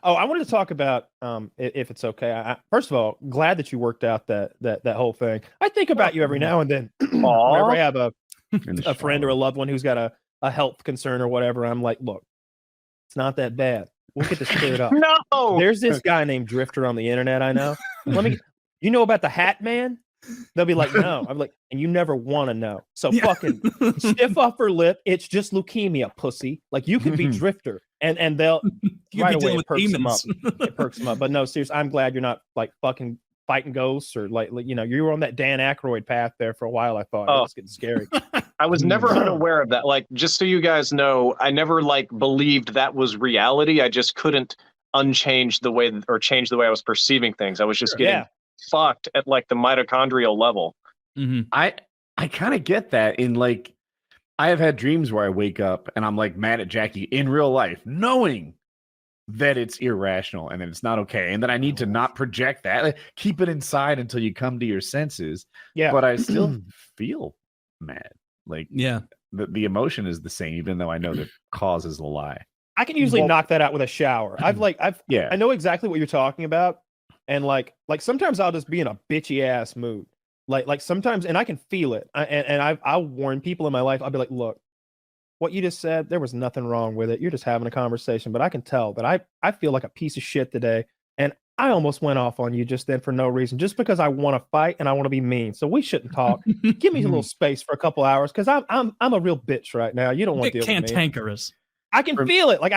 Oh, I wanted to talk about if it's okay. First of all, glad that you worked out that whole thing. I think about you every now and then. Whenever Aw. I have In the a friend or a shower. loved one who's got a health concern or whatever, I'm like, look, it's not that bad. We'll get this cleared up. No. There's this guy named Drifter on the internet. I know. You know about the Hat Man? They'll be like, no. I'm like, and you never want to know. So fucking stiff upper lip. It's just leukemia, pussy. Like you could be Drifter, and they'll You right be away dealing it with perks them up. demons. It perks them up. But no, seriously, I'm glad you're not like fucking fighting ghosts or like you know you were on that Dan Aykroyd path there for a while. I thought it Oh. was getting scary. I was never unaware of that. Like, just so you guys know, I never like believed that was reality. I just couldn't unchange the way or change the way I was perceiving things. I was just getting fucked at like the mitochondrial level. Mhm. I kind of get that in like I have had dreams where I wake up and I'm like mad at Jackie in real life, knowing that it's irrational and that it's not okay. And then I need to not project that. Like, keep it inside until you come to your senses. Yeah. But I still feel mad. Like Yeah. the emotion is the same, even though I know the cause is a lie. I can usually knock that out with a shower. I know exactly what you're talking about. And like sometimes I'll just be in a bitchy ass mood. Like sometimes, and I can feel it. I'll warn people in my life. I'll be like, look, what you just said, there was nothing wrong with it. You're just having a conversation, but I can tell that I feel like a piece of shit today. And I almost went off on you just then for no reason, just because I want to fight and I want to be mean. So we shouldn't talk. Give me a little space for a couple hours because I'm a real bitch right now. You don't want to deal with me. Cantankerous. I can feel it. Like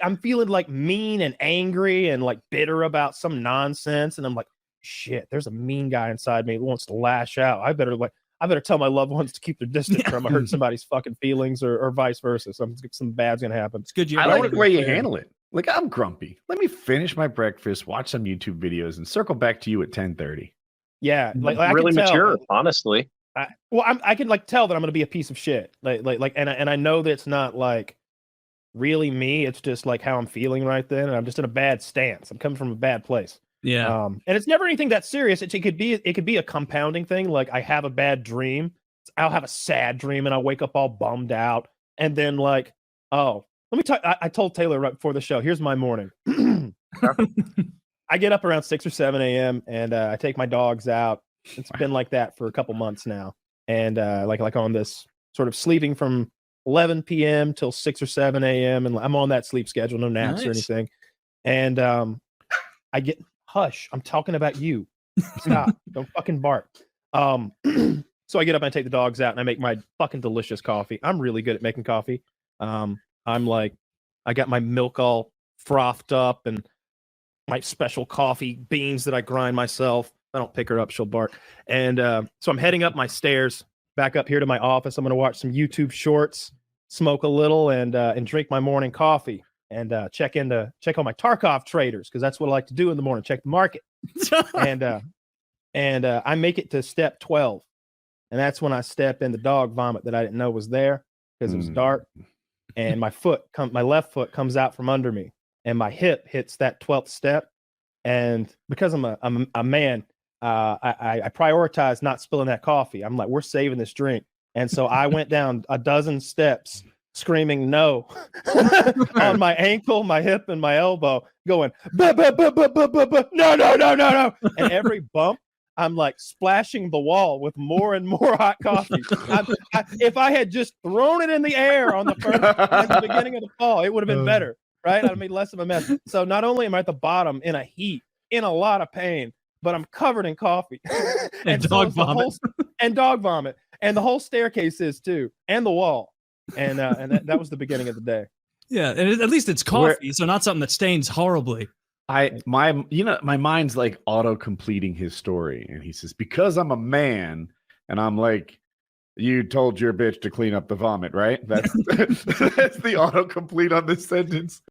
I'm feeling like mean and angry and like bitter about some nonsense. And I'm like, shit, there's a mean guy inside me who wants to lash out. I better tell my loved ones to keep their distance or I'm gonna hurt somebody's fucking feelings or vice versa. Some bad's gonna happen. It's good. I like the way you handle it. Like I'm grumpy. Let me finish my breakfast, watch some YouTube videos, and circle back to you at 10:30. Yeah, like really I can mature, tell, honestly. I can like tell that I'm gonna be a piece of shit. And I know that it's not like really me. It's just like how I'm feeling right then, and I'm just in a bad stance. I'm coming from a bad place. Yeah. And it's never anything that serious. It could be a compounding thing. Like I have a bad dream. I'll have a sad dream and I'll wake up all bummed out. And then like, oh, let me talk. I told Taylor right before the show, here's my morning. I get up around 6 or 7 a.m. and I take my dogs out. It's been like that for a couple months now. And like on this sort of sleeping from 11 p.m. till 6 or 7 a.m. And I'm on that sleep schedule, no naps or anything. And I get hush. I'm talking about you. Stop. Don't fucking bark. So I get up and I take the dogs out and I make my fucking delicious coffee. I'm really good at making coffee. I'm like, I got my milk all frothed up and my special coffee beans that I grind myself. I don't pick her up, she'll bark. And so I'm heading up my stairs back up here to my office. I'm going to watch some YouTube shorts, smoke a little, and drink my morning coffee. And check on my Tarkov traders because that's what I like to do in the morning. Check the market, and I make it to step 12, and that's when I step in the dog vomit that I didn't know was there because it was dark, and my left foot comes out from under me, and my hip hits that 12th step, and because I'm a man, I prioritize not spilling that coffee. I'm like, we're saving this drink, and so I went down a dozen steps, screaming no on my ankle, my hip, and my elbow, going no. And every bump, I'm like splashing the wall with more and more hot coffee. If I had just thrown it in the air on the first at the beginning of the fall, it would have been better, right? I'd have made less of a mess. So not only am I at the bottom in a heat, in a lot of pain, but I'm covered in coffee and dog vomit. And dog vomit, and the whole staircase is too, and the wall. And that was the beginning of the day. Yeah, and at least it's coffee, so not something that stains horribly. My mind's like auto completing his story, and he says, "Because I'm a man," and I'm like, "You told your bitch to clean up the vomit, right?" That's that's the autocomplete on this sentence.